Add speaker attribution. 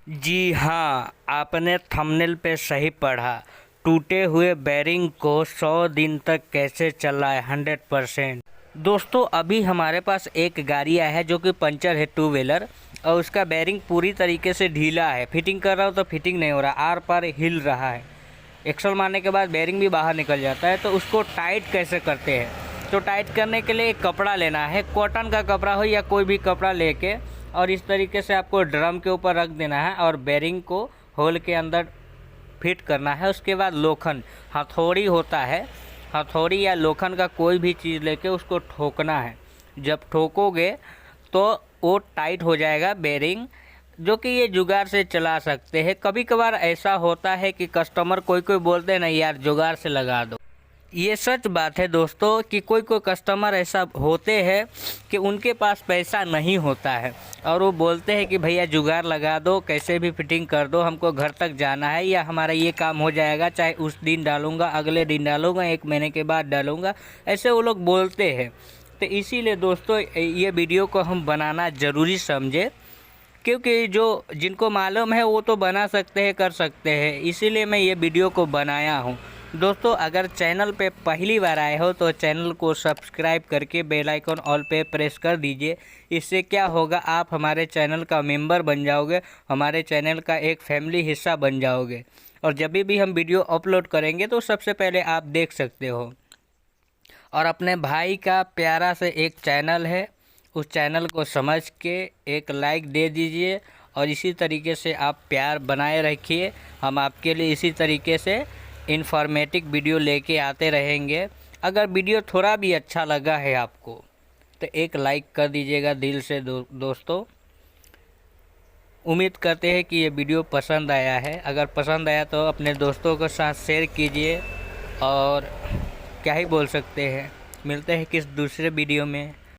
Speaker 1: जी हाँ, आपने थंबनेल पे सही पढ़ा। टूटे हुए बेरिंग को 100 दिन तक कैसे चलाएं 100%। दोस्तों, अभी हमारे पास एक गाड़ी आया है जो कि पंचर है, टू व्हीलर, और उसका बेरिंग पूरी तरीके से ढीला है। फिटिंग कर रहा हूँ तो फिटिंग नहीं हो रहा, आर पार हिल रहा है। एक्सल मारने के बाद बेरिंग भी बाहर निकल जाता है। तो उसको टाइट कैसे करते हैं? तो टाइट करने के लिए एक कपड़ा लेना है, कॉटन का कपड़ा हो या कोई भी कपड़ा लेके, और इस तरीके से आपको ड्रम के ऊपर रख देना है और बेरिंग को होल के अंदर फिट करना है। उसके बाद लोखंड, हथौड़ी होता है, हथौड़ी या लोखंड का कोई भी चीज़ लेके उसको ठोकना है। जब ठोकोगे तो वो टाइट हो जाएगा बेरिंग, जो कि ये जुगाड़ से चला सकते हैं। कभी कभार ऐसा होता है कि कस्टमर कोई कोई बोलते हैं ना यार जुगाड़ से लगा दो। ये सच बात है दोस्तों कि कोई कोई कस्टमर ऐसा होते हैं कि उनके पास पैसा नहीं होता है और वो बोलते हैं कि भैया जुगाड़ लगा दो, कैसे भी फिटिंग कर दो, हमको घर तक जाना है या हमारा ये काम हो जाएगा, चाहे उस दिन डालूंगा, अगले दिन डालूंगा, 1 महीने के बाद डालूंगा, ऐसे वो लोग बोलते हैं। तो इसीलिए दोस्तों ये वीडियो को हम बनाना ज़रूरी समझे, क्योंकि जो जिनको मालूम है वो तो बना सकते हैं, कर सकते हैं, इसीलिए मैं ये वीडियो को बनाया हूँ। दोस्तों, अगर चैनल पे पहली बार आए हो तो चैनल को सब्सक्राइब करके बेल आइकन ऑल पे प्रेस कर दीजिए। इससे क्या होगा, आप हमारे चैनल का मेंबर बन जाओगे, हमारे चैनल का एक फैमिली हिस्सा बन जाओगे, और जब भी हम वीडियो अपलोड करेंगे तो सबसे पहले आप देख सकते हो। और अपने भाई का प्यारा से एक चैनल है, उस चैनल को समझ के एक लाइक दे दीजिए और इसी तरीके से आप प्यार बनाए रखिए। हम आपके लिए इसी तरीके से इन्फॉर्मेटिव वीडियो लेके आते रहेंगे। अगर वीडियो थोड़ा भी अच्छा लगा है आपको तो एक लाइक कर दीजिएगा दिल से दोस्तों। उम्मीद करते हैं कि ये वीडियो पसंद आया है। अगर पसंद आया तो अपने दोस्तों के साथ शेयर कीजिए, और क्या ही बोल सकते हैं। मिलते हैं किस दूसरे वीडियो में।